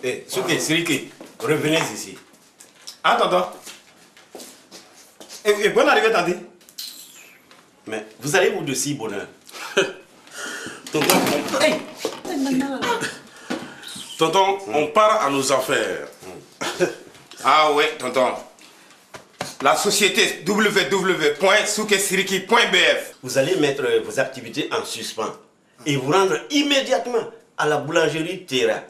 Eh, Souké, Siriki, revenez ici. Ah, tonton. Et bonne arrivée, Tanti. Mais vous allez où de si bonheur? Tonton, tonton, on part à nos affaires. Ah ouais, tonton. La société www.soukesiriki.bf. Vous allez mettre vos activités en suspens et vous rendre immédiatement à la boulangerie Terra.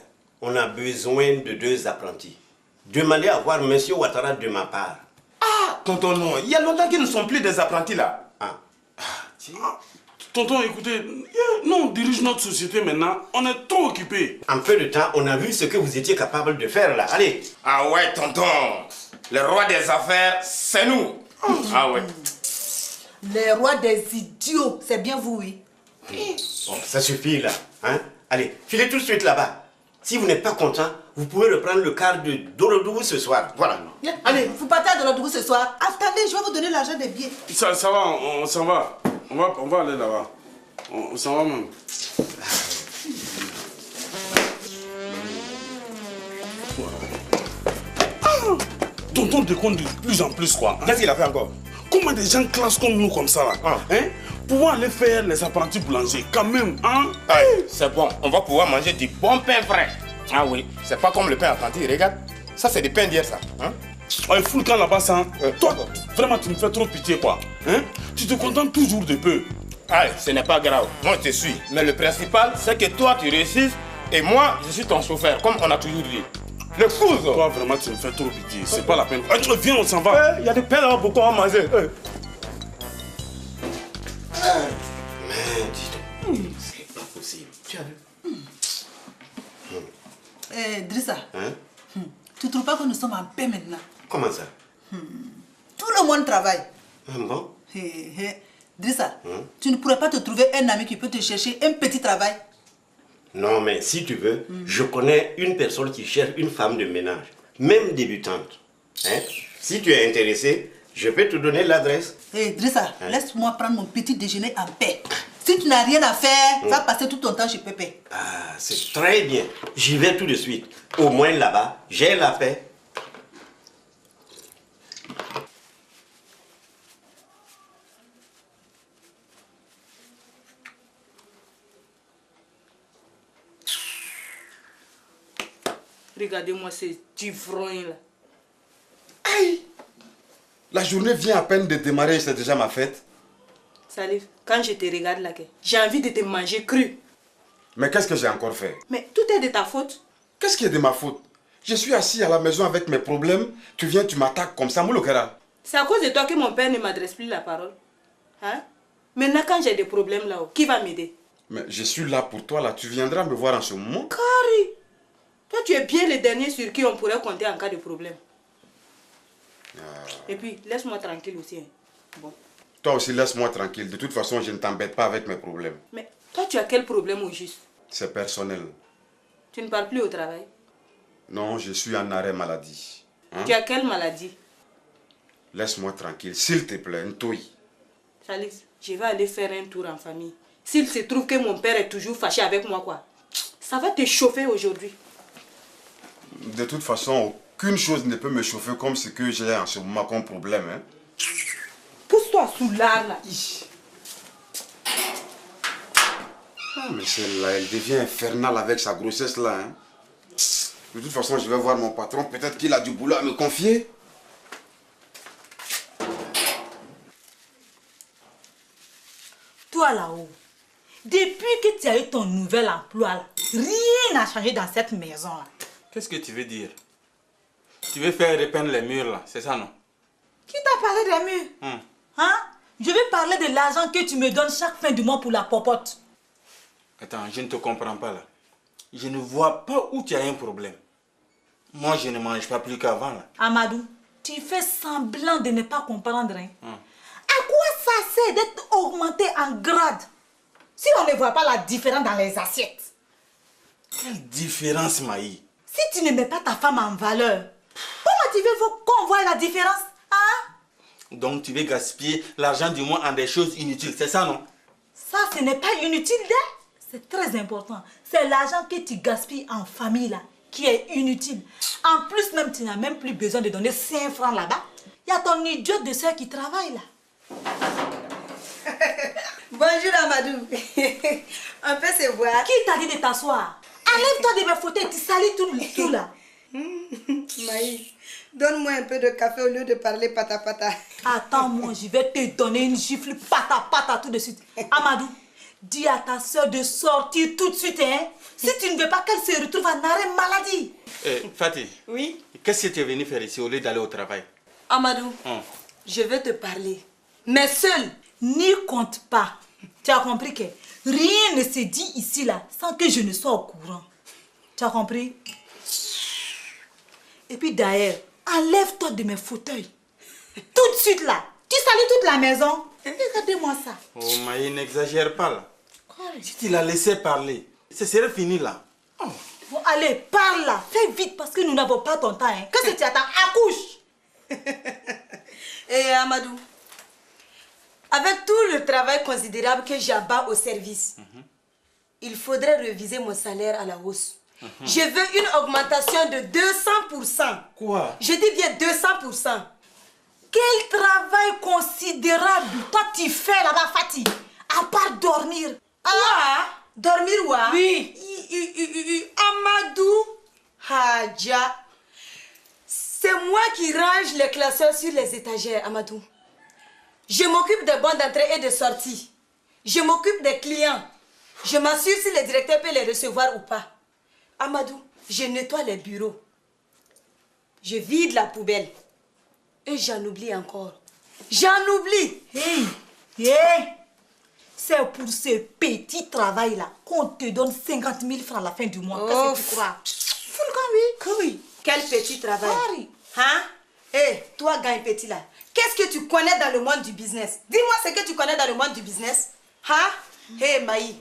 On a besoin de 2 apprentis. Demandez à voir M. Ouattara de ma part. Ah, tonton, non. Il y a longtemps qu'ils ne sont plus des apprentis là. Ah. Tonton, écoutez, nous on dirige notre société maintenant, on est trop occupés. En peu de temps, on a vu ce que vous étiez capable de faire là. Allez. Ah ouais, tonton. Le roi des affaires, c'est nous. Ah ouais. Les rois des idiots, c'est bien vous, oui. Bon, ça suffit là. Hein? Allez, filez tout de suite là-bas. Si vous n'êtes pas content, vous pouvez reprendre le quart de Dorodougou ce soir. Voilà. Allez, vous partez à Dorodougou ce soir. Attendez, je vais vous donner l'argent des billets. Ça va, on s'en va. On va aller là-bas. On s'en va même. Tonton déconne de plus en plus quoi. Qu'est-ce qu'il a fait encore? Comment des gens classent comme nous comme ça là? Hein? Pouvoir aller faire les apprentis boulangers quand même, hein? C'est bon, on va pouvoir manger du bon pain frais. Ah oui, c'est pas comme le pain apprenti, regarde. Ça c'est du pain d'hier ça. Hein? Fous le camp là-bas ça. Toi, vraiment tu me fais trop pitié quoi. Hein? Tu te contentes toujours de peu. Allez, ce n'est pas grave, moi je te suis. Mais le principal, c'est que toi tu réussisses et moi je suis ton chauffeur, comme on a toujours dit. Le cousin. Toi vraiment tu me fais trop pitié, c'est pas la peine. Viens, on s'en va. Il y a des pains là, beaucoup à manger. Mais dis donc, c'est pas possible. Tu as vu? Drissa, tu trouves pas que nous sommes en paix maintenant? Comment ça? Tout le monde travaille. Ah bon? Drissa, tu ne pourrais pas te trouver un ami qui peut te chercher un petit travail? Non, mais si tu veux, je connais une personne qui cherche une femme de ménage, même débutante. Hein? Si tu es intéressé, je peux te donner l'adresse. Drissa, laisse-moi prendre mon petit déjeuner en paix. Si tu n'as rien à faire, va passer tout ton temps chez Pépé. Ah, c'est très bien. J'y vais tout de suite. Au moins là-bas, j'ai la paix. Regardez-moi ces ivrognes là. Aïe! La journée vient à peine de démarrer, c'est déjà ma fête. Salif, quand je te regarde là, j'ai envie de te manger cru. Mais qu'est-ce que j'ai encore fait? Mais tout est de ta faute. Qu'est-ce qui est de ma faute? Je suis assis à la maison avec mes problèmes. Tu viens, tu m'attaques comme ça, Mouloukara. C'est à cause de toi que mon père ne m'adresse plus la parole. Hein? Maintenant, quand j'ai des problèmes là-haut, qui va m'aider? Mais je suis là pour toi, là. Tu viendras me voir en ce moment. Carré! Toi, tu es bien le dernier sur qui on pourrait compter en cas de problème. Et puis, laisse-moi tranquille aussi. Hein. Bon. Toi aussi, laisse-moi tranquille. De toute façon, je ne t'embête pas avec mes problèmes. Mais toi, tu as quel problème au juste? C'est personnel. Tu ne parles plus au travail? Non, je suis en arrêt maladie. Hein? Tu as quelle maladie? Laisse-moi tranquille, s'il te plaît, Ntoui. Salif, je vais aller faire un tour en famille. S'il se trouve que mon père est toujours fâché avec moi, quoi, ça va te chauffer aujourd'hui. De toute façon, aucune chose ne peut me chauffer comme ce que j'ai en ce moment comme problème. Hein? Pousse-toi sous l'arbre là. Ah, mais celle-là, elle devient infernale avec sa grossesse là. Hein? De toute façon, je vais voir mon patron. Peut-être qu'il a du boulot à me confier. Toi là-haut, depuis que tu as eu ton nouvel emploi, là, rien n'a changé dans cette maison là. Qu'est-ce que tu veux dire? Tu veux faire repeindre les murs là, c'est ça non? Qui t'a parlé des murs? Hein? Je vais parler de l'argent que tu me donnes chaque fin du mois pour la popote. Attends, je ne te comprends pas là. Je ne vois pas où tu as un problème. Moi, je ne mange pas plus qu'avant là. Amadou, tu fais semblant de ne pas comprendre. Hein? À quoi ça sert d'être augmenté en grade si on ne voit pas la différence dans les assiettes? Quelle différence, Maï? Si tu ne mets pas ta femme en valeur, comment tu veux qu'on voit la différence? Hein? Donc tu veux gaspiller l'argent du mois en des choses inutiles, c'est ça non? Ça, ce n'est pas inutile, c'est très important. C'est l'argent que tu gaspilles en famille là qui est inutile. En plus, même, tu n'as même plus besoin de donner 5 francs là-bas. Il y a ton idiote de soeur qui travaille là. Bonjour Amadou. On peut se voir. Qui t'a dit de t'asseoir? Enlève-toi de mes fauteuils, tu salis tout là. Maï, donne-moi un peu de café au lieu de parler pata pata. Attends, moi, je vais te donner une gifle pata pata tout de suite. Amadou, dis à ta soeur de sortir tout de suite, hein. Si tu ne veux pas qu'elle se retrouve en arrêt maladie. Fatih, Oui. qu'est-ce que tu es venu faire ici au lieu d'aller au travail? Amadou, je veux te parler. Mais seul. N'y compte pas. Tu as compris que rien ne se dit ici là sans que je ne sois au courant. Tu as compris? Et puis d'ailleurs, enlève-toi de mes fauteuils. Tout de suite là. Tu salis toute la maison. Regardez-moi ça. Oh Maï, n'exagère pas là. Si tu la laissais parler, ce serait fini là. Bon, allez, parle là. Fais vite parce que nous n'avons pas ton temps. Hein. Qu'est-ce que tu attends? Accouche. Et Amadou, avec tout le travail considérable que j'abats au service, il faudrait réviser mon salaire à la hausse. Je veux une augmentation de 200%. Quoi? Je dis bien 200%. Quel travail considérable toi tu fais là-bas, Fatih, à part dormir. Ah, dormir où? Oui. Amadou Hadja. C'est moi qui range les classeurs sur les étagères, Amadou. Je m'occupe des bons d'entrée et de sortie. Je m'occupe des clients. Je m'assure si le directeur peut les recevoir ou pas. Amadou, je nettoie les bureaux. Je vide la poubelle. Et j'en oublie encore. J'en oublie. Hey, c'est pour ce petit travail-là qu'on te donne 50 000 francs à la fin du mois. Qu'est-ce que tu crois? Oui. Quel petit travail. Hein? Hé, toi, gagne petit là. Qu'est-ce que tu connais dans le monde du business? Dis-moi ce que tu connais dans le monde du business. Hein? Hé, Maï.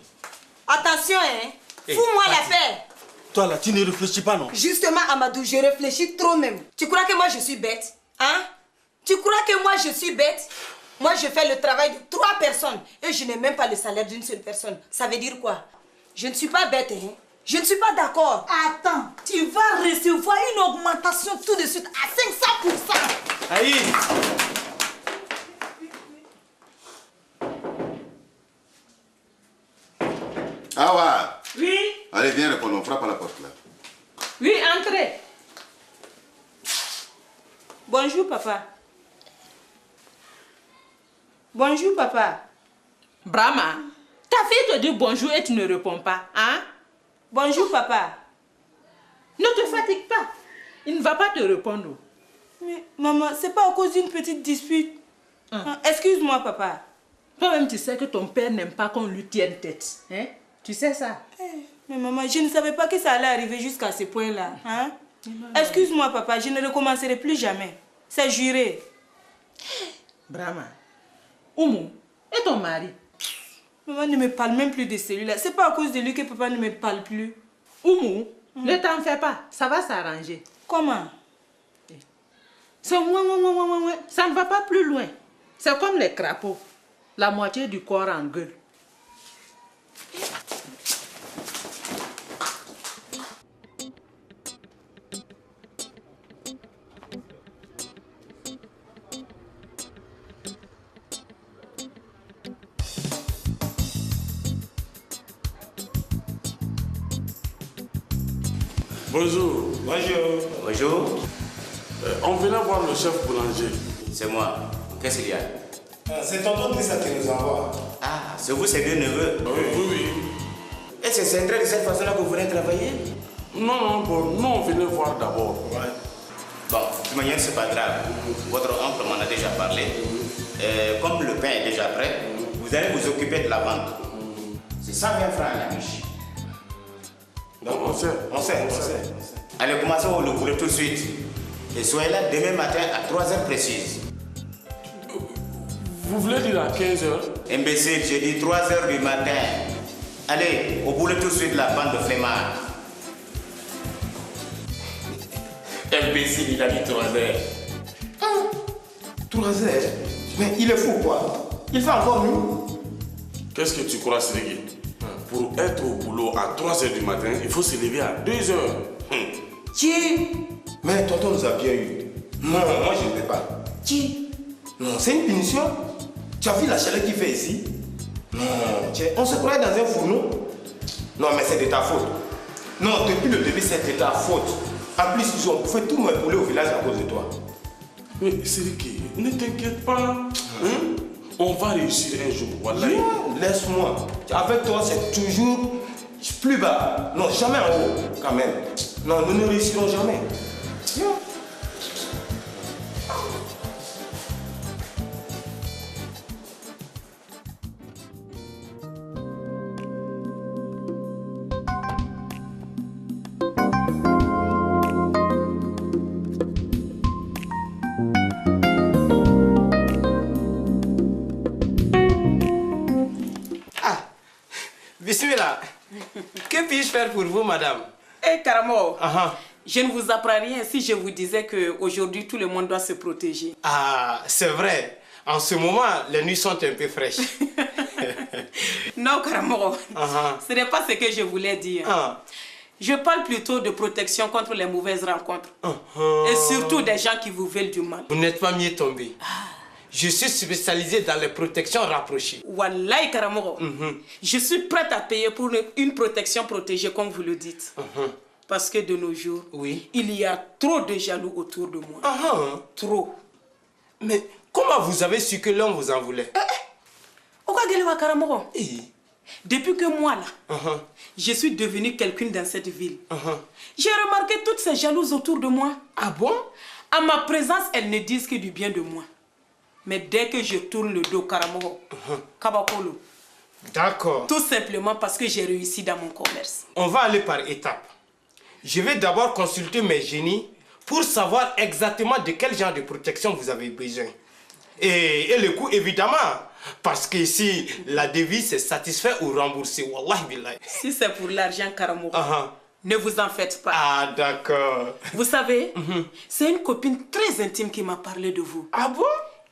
Attention, hein. Fous-moi l'affaire. Toi là, tu ne réfléchis pas non? Justement, Amadou, je réfléchis trop même. Tu crois que moi je suis bête? Hein? Tu crois que moi je suis bête? Moi je fais le travail de 3 personnes et je n'ai même pas le salaire d'une seule personne. Ça veut dire quoi? Je ne suis pas bête, hein? Je ne suis pas d'accord. Attends, tu vas recevoir une augmentation tout de suite à 500%. Aïe! Awa! Oui, Allez, viens répondre, on frappe à la porte là. oui, entrez. Bonjour, papa. Bonjour, papa. Brahma, ta fille te dit bonjour et tu ne réponds pas, hein? Bonjour, papa. Ne te fatigue pas. Il ne va pas te répondre. Mais maman, c'est pas à cause d'une petite dispute. Excuse-moi, papa. Toi-même, tu sais que ton père n'aime pas qu'on lui tienne tête. Hein? Tu sais ça? Mais maman, je ne savais pas que ça allait arriver jusqu'à ce point-là. Hein? Excuse-moi, papa, je ne recommencerai plus jamais. C'est juré. Brahma, Oumou, et ton mari? Maman ne me parle même plus de celui-là. C'est pas à cause de lui que papa ne me parle plus. Oumou, ne t'en fais pas. Ça va s'arranger. Comment? Ça ne va pas plus loin. C'est comme les crapauds. La moitié du corps en gueule. Bonjour. Bonjour. Bonjour. On venait voir le chef boulanger. C'est moi. Qu'est-ce qu'il y a? C'est tonton Drissa qui nous envoie. Ah, c'est vous, c'est deux neveux? Oui. Et c'est centré de cette façon-là que vous venez travailler? Non, nous on venait voir d'abord. Bon, de toute manière, c'est pas grave. Votre oncle m'en a déjà parlé. Comme le pain est déjà prêt, vous allez vous occuper de la vente. C'est 120 francs à la miche. On sait. Allez, commençons le boulot tout de suite. Et soyez là demain matin à 3h précises. Vous voulez dire à 15h? Imbécile, j'ai dit 3h du matin. Allez, au boulot tout de suite, la bande de flemmards. Imbécile, il a dit 3h. 3h? Mais il est fou quoi? Il fait encore nous? Qu'est-ce que tu crois, Sérigui? pour être au boulot à 3h du matin, il faut se lever à 2h. Qui? Mais tonton nous a bien eu. Non, moi je ne vais pas. Qui? Non, c'est une punition. Tu as vu la chaleur qu'il fait ici? Non, on se croyait dans un fourneau. Non, mais c'est de ta faute. Non, depuis le début, c'est de ta faute. En plus, ils ont fait tout mon poulet au village à cause de toi. Mais Sériki, ne t'inquiète pas. Hein? On va réussir un jour. Voilà. Laisse-moi. Avec toi, c'est toujours plus bas. Non, jamais en haut, quand même. Non, nous ne réussirons jamais. Bismillah. Que puis-je faire pour vous, madame? Eh, Karamo, je ne vous apprends rien si je vous disais qu'aujourd'hui, tout le monde doit se protéger. Ah, c'est vrai. En ce moment, les nuits sont un peu fraîches. Non, Karamo, ce n'est pas ce que je voulais dire. Je parle plutôt de protection contre les mauvaises rencontres. Et surtout des gens qui vous veulent du mal. Vous n'êtes pas mieux tombé. Je suis spécialisé dans les protections rapprochées. Wallahi, Karamoro. Je suis prête à payer pour une protection protégée, comme vous le dites. Parce que de nos jours, il y a trop de jaloux autour de moi. Trop. Mais comment vous avez su que l'homme vous en voulait? Karamoro. Depuis que moi, là, je suis devenue quelqu'un dans cette ville, j'ai remarqué toutes ces jalouses autour de moi. Ah bon? À ma présence, elles ne disent que du bien de moi. Mais dès que je tourne le dos, Karamoro, Kabakolo. D'accord. Tout simplement parce que j'ai réussi dans mon commerce. On va aller par étapes. Je vais d'abord consulter mes génies pour savoir exactement de quel genre de protection vous avez besoin. Et le coût, évidemment. Parce qu'ici, la devise est satisfait ou remboursé. Wallahi billahi. Si c'est pour l'argent, Karamoro, ne vous en faites pas. Ah, d'accord. Vous savez, c'est une copine très intime qui m'a parlé de vous. Ah bon?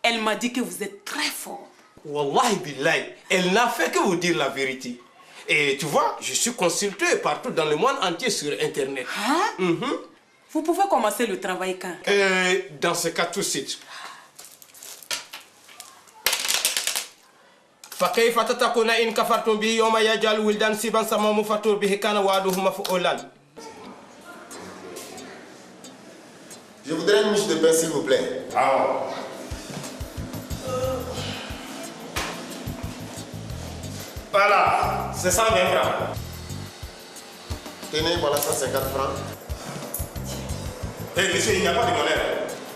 Elle m'a dit que vous êtes très fort. Wallahi billahi, elle n'a fait que vous dire la vérité. Et tu vois, je suis consulté partout dans le monde entier sur Internet. Vous pouvez commencer le travail quand? Dans ce cas, tout de suite. فكيف تتكون إن كفرتم به يوم يجعل ولدان سيبا سما مفتور به كان وعده مفعولا. Je voudrais une miche de pain, s'il vous plaît. Voilà, c'est 120 francs. Tenez, voilà 150 francs. Monsieur, il n'y a pas de monnaie.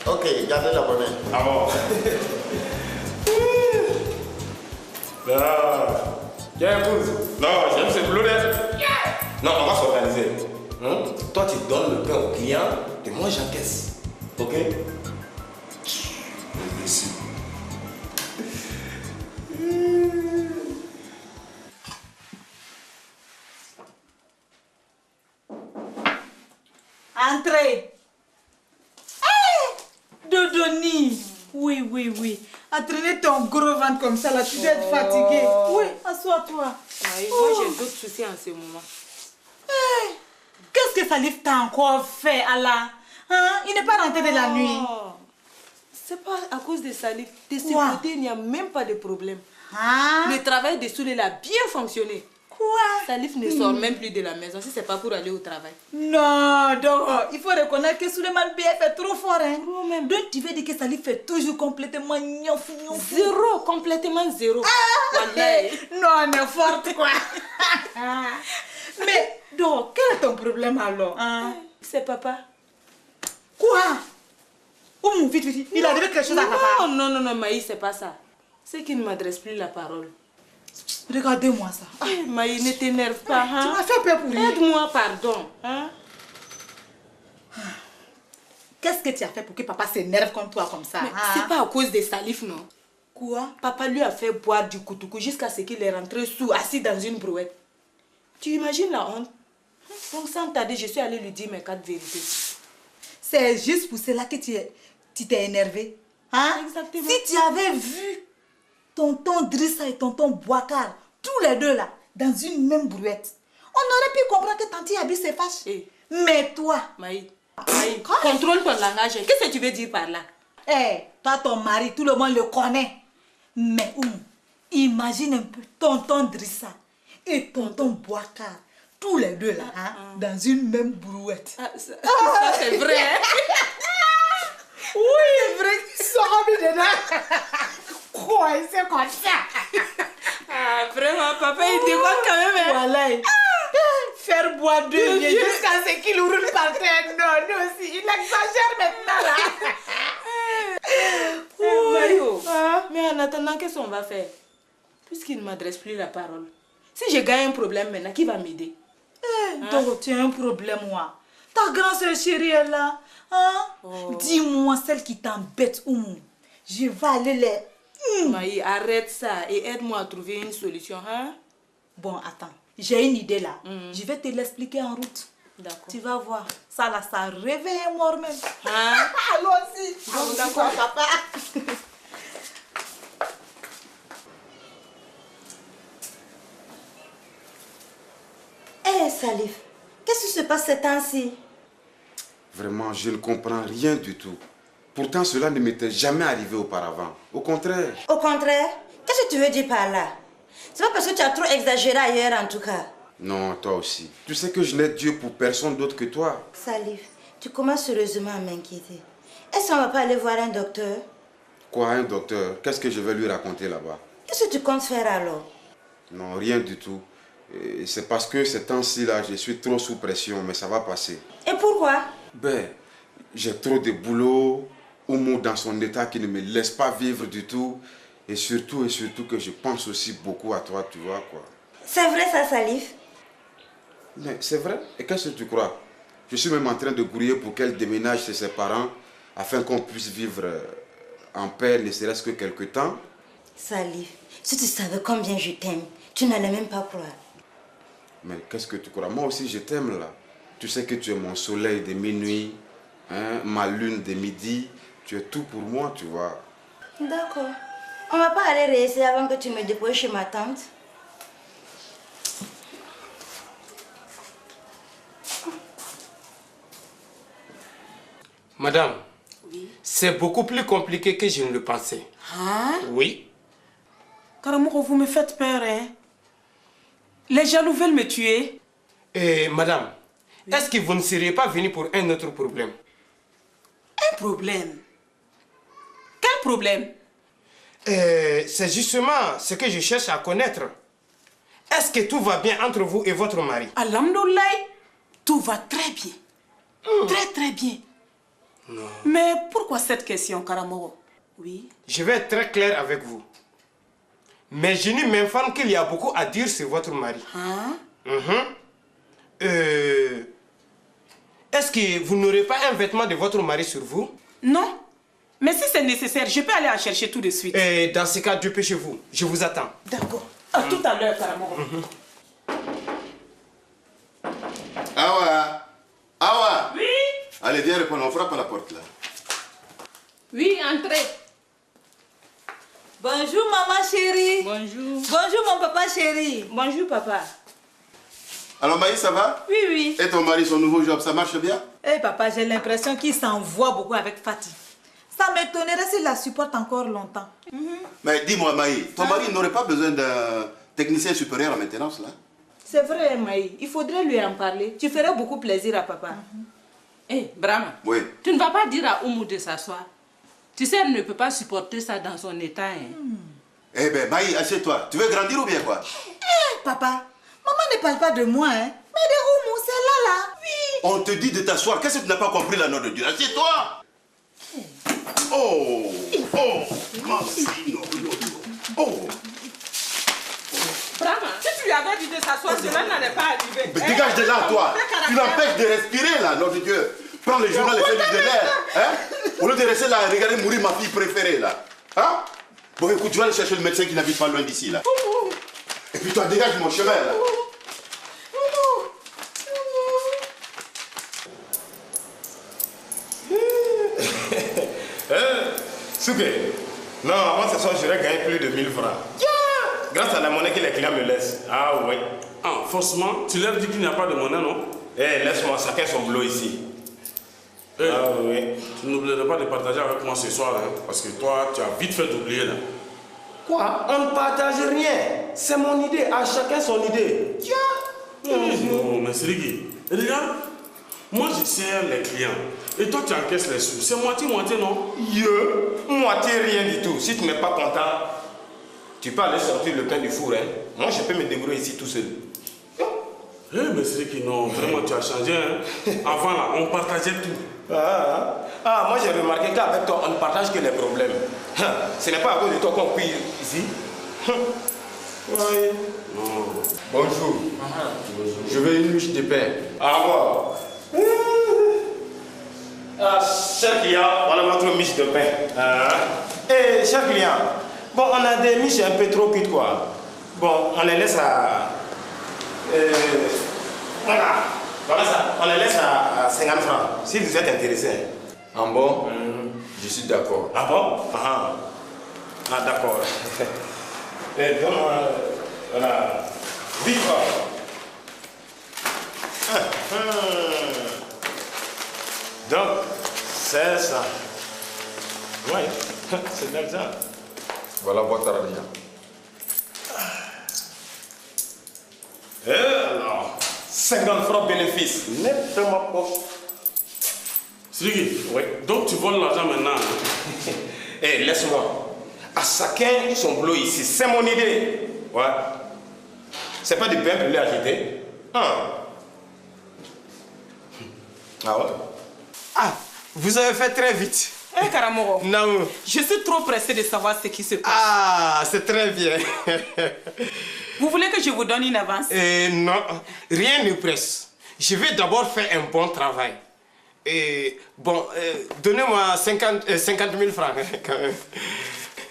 Ok, gardez la monnaie. Ah bon? Tiens, épouse. Non, j'aime ce boulot. Non, on va s'organiser. Toi, tu donnes le pain au client et moi, j'encaisse. Ok? Imbécile. Entrez. Hey, Dodoni. Oui. À traîner ton gros ventre comme ça, là, tu dois être fatigué. Oui, assois-toi. Moi, j'ai d'autres soucis en ce moment. Hey, qu'est-ce que Salif t'a encore fait, Allah? Il n'est pas rentré de la nuit. C'est pas à cause de Salif. De ce Quoi? côté, il n'y a même pas de problème. Le travail de Soulé a bien fonctionné. Quoi? Salif ne sort même plus de la maison si c'est pas pour aller au travail. Non, donc il faut reconnaître que Souleymane BF est trop fort. Donc tu veux dire que Salif fait toujours complètement gnof. Zéro, complètement zéro. Non, n'importe quoi. Mais donc, quel est ton problème alors? C'est papa. Quoi? Vite, il a dit quelque chose à papa. Non, Maï, c'est pas ça. C'est qu'il ne m'adresse plus la parole. Regardez-moi ça. Maï, ne t'énerve pas. Tu m'as fait peur pour lui. Aide-moi, pardon. Qu'est-ce que tu as fait pour que papa s'énerve contre toi comme ça? C'est pas à cause de Salif, non. Quoi? Papa lui a fait boire du koutoukou jusqu'à ce qu'il est rentré sous, assis dans une brouette. Tu imagines la honte? Donc sans tarder, je suis allée lui dire mes 4 vérités. C'est juste pour cela que tu t'es énervé. Exactement. Si tu avais vu tonton Drissa et tonton Bouakar, tous les deux là, dans une même brouette. On aurait pu comprendre que Tanti Abi se fâche. Mais toi... Maï, contrôle ton langage. Qu'est-ce que tu veux dire par là? Toi, ton mari, tout le monde le connaît. Mais imagine un peu tonton Drissa et tonton Bouakar, tous les deux là, dans une même brouette. Ça c'est vrai. Hein? Oui, c'est vrai qu'ils sont mis dedans. Quoi, c'est comme ça. Vraiment, papa, il dévoile quand même. Voilà. Faire boire deux vieux jusqu'à ce qu'il roule par terre. Non, nous aussi, il exagère maintenant là. Mario, mais en attendant, qu'est-ce qu'on va faire? Puisqu'il ne m'adresse plus la parole. Si je gagne un problème maintenant, qui va m'aider? Donc, tu as un problème, moi. Ta grand-sœur chérie est là. Dis-moi celle qui t'embête, Oumou. Je vais aller les... Maï, arrête ça et aide-moi à trouver une solution. Bon, attends. J'ai une idée là. Je vais te l'expliquer en route. D'accord. Tu vas voir. Ça là, ça réveille un mort même. Allons-y. Bon, d'accord, papa. Salif, qu'est-ce qui se passe ces temps-ci? Vraiment, je ne comprends rien du tout. Pourtant, cela ne m'était jamais arrivé auparavant. Au contraire. Au contraire? Qu'est-ce que tu veux dire par là? C'est pas parce que tu as trop exagéré ailleurs en tout cas. Non, toi aussi. Tu sais que je n'ai Dieu pour personne d'autre que toi. Salif, tu commences sérieusement à m'inquiéter. Est-ce qu'on va pas aller voir un docteur? Quoi, un docteur? Qu'est-ce que je vais lui raconter là-bas? Qu'est-ce que tu comptes faire alors? Non, rien du tout. C'est parce que ces temps-ci là, je suis trop sous pression, mais ça va passer. Et pourquoi? Ben, j'ai trop de boulot, Oumou dans son état qui ne me laisse pas vivre du tout. Et surtout que je pense aussi beaucoup à toi, tu vois quoi. C'est vrai ça, Salif? Mais c'est vrai. Et qu'est-ce que tu crois? Je suis même en train de grouiller pour qu'elle déménage chez ses parents afin qu'on puisse vivre en paix, ne serait-ce que quelque temps. Salif, si tu savais combien je t'aime, tu n'allais même pas croire. Mais qu'est-ce que tu crois? Moi aussi je t'aime là. Tu sais que tu es mon soleil de minuit, hein, ma lune de midi. Tu es tout pour moi, tu vois. D'accord. On va pas aller réessayer avant que tu me déposes chez ma tante? Madame, c'est beaucoup plus compliqué que je ne le pensais. Oui. Karamoko, vous me faites peur, hein? Les jaloux veulent me tuer. Madame, est-ce que vous ne seriez pas venue pour un autre problème? Un problème? Quel problème? C'est justement ce que je cherche à connaître. Est-ce que tout va bien entre vous et votre mari? Alhamdoulilah, tout va très bien. Très bien. Non. Mais pourquoi cette question, Karamoko? Oui. Je vais être très clair avec vous. Mais Jenny m'informe qu'il y a beaucoup à dire sur votre mari. Est-ce que vous n'aurez pas un vêtement de votre mari sur vous? Non. Mais si c'est nécessaire, je peux aller en chercher tout de suite. Dans ce cas, dépêchez-vous. Je vous attends. D'accord. À tout à l'heure, Karamoko. Awa! Oui? Allez, viens répondre, on frappe à la porte là. Oui, entrez. Bonjour maman chérie. Bonjour. Bonjour mon papa chéri. Bonjour papa. Alors Maï, ça va? Oui. Et ton mari, son nouveau job, ça marche bien? Papa, j'ai l'impression qu'il s'envoie beaucoup avec Fatih. Ça m'étonnerait s'il la supporte encore longtemps. Mais dis-moi Maï, ton mari n'aurait pas besoin d'un technicien supérieur en maintenance là? C'est vrai Maï, il faudrait lui en parler. Tu ferais beaucoup plaisir à papa. Brahma, oui. Tu ne vas pas dire à Oumou de s'asseoir. Tu sais, elle ne peut pas supporter ça dans son état. Eh ben, Maï, assieds-toi. Tu veux grandir ou bien quoi? Papa, maman ne parle pas de moi, hein. Mais de Oumou, c'est là. Oui. On te dit de t'asseoir. Qu'est-ce que tu n'as pas compris la note de Dieu? Assieds-toi. Oh. Brahma, si tu lui avais dit de s'asseoir, cela n'allait pas arriver. Mais dégage de là, toi. Tu l'empêches de respirer là, nom de Dieu. Prends le journal et fais de l'air. Hein? Au lieu de rester là et regarder mourir ma fille préférée là. Hein? Bon écoute, tu vas aller chercher le médecin qui n'habite pas loin d'ici là. Et puis toi, dégage mon chemin là. Souké. Non, moi ce soir, j'aurais gagné plus de 1000 francs. grâce à la monnaie que les clients me laissent. Ah oui. Ah, forcément, tu leur dis qu'il n'y a pas de monnaie, non? Eh, laisse-moi, chacun son boulot ici. Ah oui. Tu n'oublieras pas de partager avec moi ce soir, hein, parce que toi, tu as vite fait d'oublier là. Quoi? On ne partage rien. C'est mon idée, à chacun son idée. Tiens. Non, mais Siriki, regarde, moi je sers les clients et toi tu encaisses les sous. C'est moitié-moitié, non? Moitié rien du tout. Si tu n'es pas content, tu peux aller sortir le pain du four. Hein. Moi je peux me débrouiller ici tout seul. Eh, mais Siriki, non, vraiment tu as changé. Hein. Avant là, on partageait tout. Moi j'ai remarqué qu'avec toi on ne partage que les problèmes. Ce n'est pas à cause de toi qu'on cuit ici. Oui. Bonjour. Je veux une miche de pain. Ah bon. Cher client, voilà votre miche de pain. Et cher client, bon, on a des miches un peu trop cuites quoi. Bon, on les laisse à... voilà ça. On les laisse à 50 francs, si vous êtes intéressé. En bon, je suis d'accord. Ah bon? Ah d'accord. Et donne-moi... Voilà. Vive. Donc, c'est ça. Oui, c'est de l'argent. Voilà votre argent. Et alors, 50 francs bénéfice. Net de ma poche. Siriki, oui. Donc tu voles l'argent maintenant. Hein? Eh, laisse-moi. À chacun son boulot ici. C'est mon idée. Ouais. C'est pas du pain brûlé agité. Ah ouais. Ah, vous avez fait très vite. Eh, Karamoro. Non. Je suis trop pressée de savoir ce qui se passe. Ah, c'est très bien. Vous voulez que je vous donne une avance? Non, rien ne presse. Je vais d'abord faire un bon travail. Et bon, donnez-moi 50 000 francs.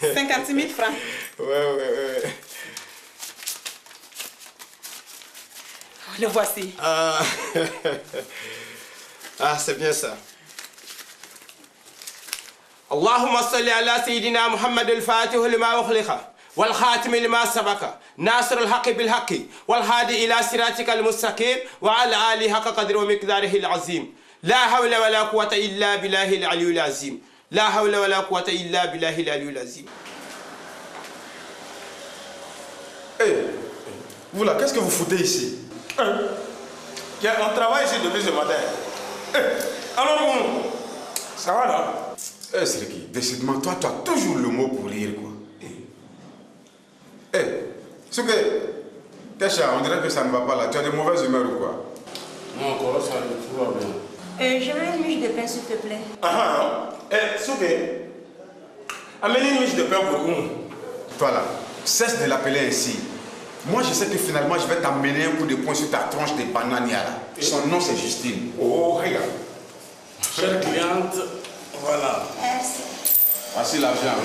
50 000 francs. Ouais. Le voici. Ah, c'est bien ça. اللهم صل على سيدنا محمد الفاتح لما أخلق والخاتم لما سبق ناصر الحق بالحق والهادي إلى صراطك المستقيم وعلى آله حق قدر ومقداره العظيم لا حول ولا قوة إلا بالله العلي العظيم لا حول ولا قوة إلا بالله العلي العظيم. Vous là, qu'est-ce que vous foutez ici? On travaille ici depuis ce matin. Alors, ça va là? Siriki, décidément, toi, tu as toujours le mot pour rire, quoi. Souké, Kesha, on dirait que ça ne va pas là. Tu as de mauvaises humeurs ou quoi? Non, encore ça, tout va bien. Je veux une miche de pain, s'il te plaît. Souké, amenez une miche de pain pour nous. Toi là, cesse de l'appeler ainsi. Moi, je sais que finalement, je vais t'amener un coup de poing sur ta tronche de banania là. Son nom, c'est Justine. Oh, regarde. Chère cliente, voilà. Merci. Voici l'argent.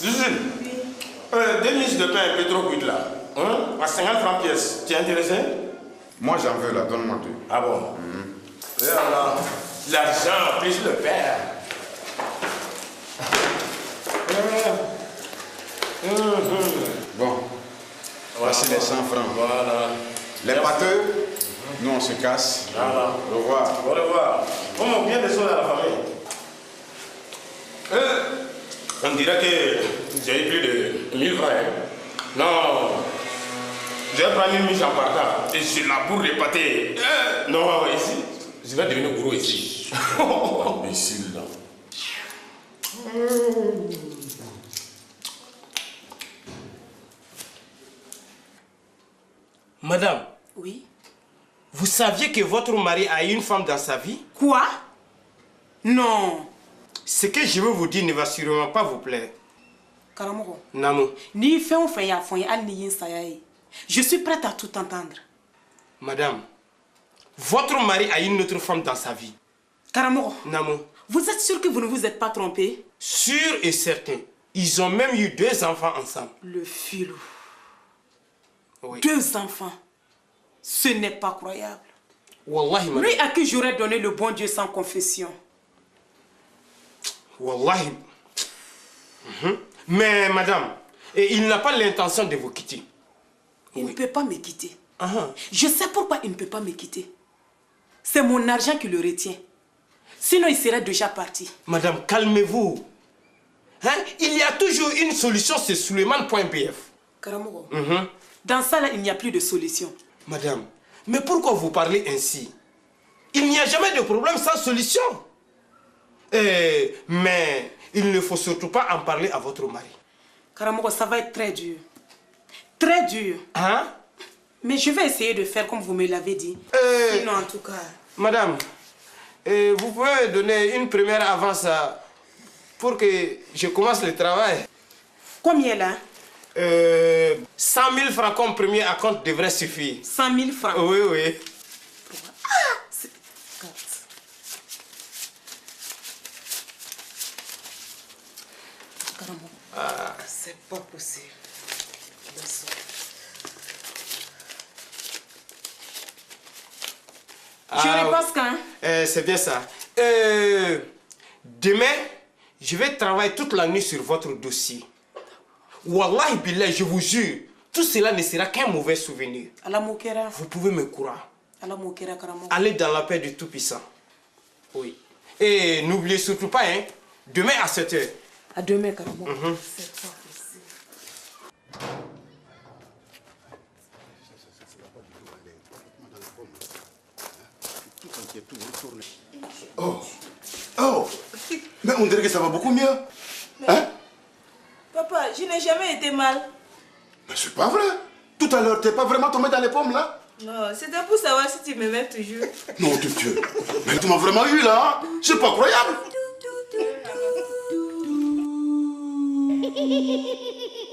Justine, des miches de pain un peu trop cuites là. À 50 francs pièce. Tu es intéressé? Moi, j'en veux là. Donne-moi deux. Ah bon? Et alors, l'argent plus le pain. Bon, voici les 100 francs. Voilà. Les pâteux, nous on se casse. Voilà. Au revoir. Au revoir. On bien des choses à la famille. On dirait que j'ai eu plus de 1000 francs. Non, je vais prendre une miche en partant et je la bourre les pâtés. Non, ici, je vais devenir gros ici. Imbécile là. Madame. Oui. Vous saviez que votre mari a une femme dans sa vie? Quoi? Non. Ce que je veux vous dire ne va sûrement pas vous plaire. Karamoro. Namo. Ni fait on fait ya fon al ni yin sayaye. Je suis prête à tout entendre. Madame, votre mari a une autre femme dans sa vie. Karamoro. Namo. Vous êtes sûr que vous ne vous êtes pas trompé? Sûr et certain. Ils ont même eu 2 enfants ensemble. Le filou. Oui. 2 enfants. Ce n'est pas croyable. Wallahi, madame. Lui à qui j'aurais donné le bon Dieu sans confession. Wallahi. Mais madame, il n'a pas l'intention de vous quitter. Il ne peut pas me quitter. Je sais pourquoi il ne peut pas me quitter. C'est mon argent qui le retient. Sinon, il serait déjà parti. Madame, calmez-vous. Hein? Il y a toujours une solution, c'est Suleiman.bf. Karamogo, dans ça, là, il n'y a plus de solution. Madame, mais pourquoi vous parlez ainsi? Il n'y a jamais de problème sans solution. Mais il ne faut surtout pas en parler à votre mari. Karamogo, ça va être très dur. Très dur. Hein? Mais je vais essayer de faire comme vous me l'avez dit. Sinon, en tout cas... Madame, vous pouvez donner une première avance pour que je commence le travail. Combien là? 100 000 francs comme premier à compte devrait suffire. 100 000 francs? Oui, oui. C'est pas possible. Je repasse quand? C'est bien ça. Demain, je vais travailler toute la nuit sur votre dossier. Wallahi billah, je vous jure, tout cela ne sera qu'un mauvais souvenir. Vous pouvez me croire. Allez dans la paix du Tout-Puissant. Oui. Et n'oubliez surtout pas, hein, demain à 7 h. À demain, Karamo. C'est pas possible. Oh, mais on dirait que ça va beaucoup mieux. Hein? Papa, je n'ai jamais été mal. Mais c'est pas vrai. Tout à l'heure, t'es pas vraiment tombé dans les pommes là? Non, c'était pour savoir si tu m'aimais toujours. Non, Dieu. Mais tu m'as vraiment eu là, hein? C'est pas croyable.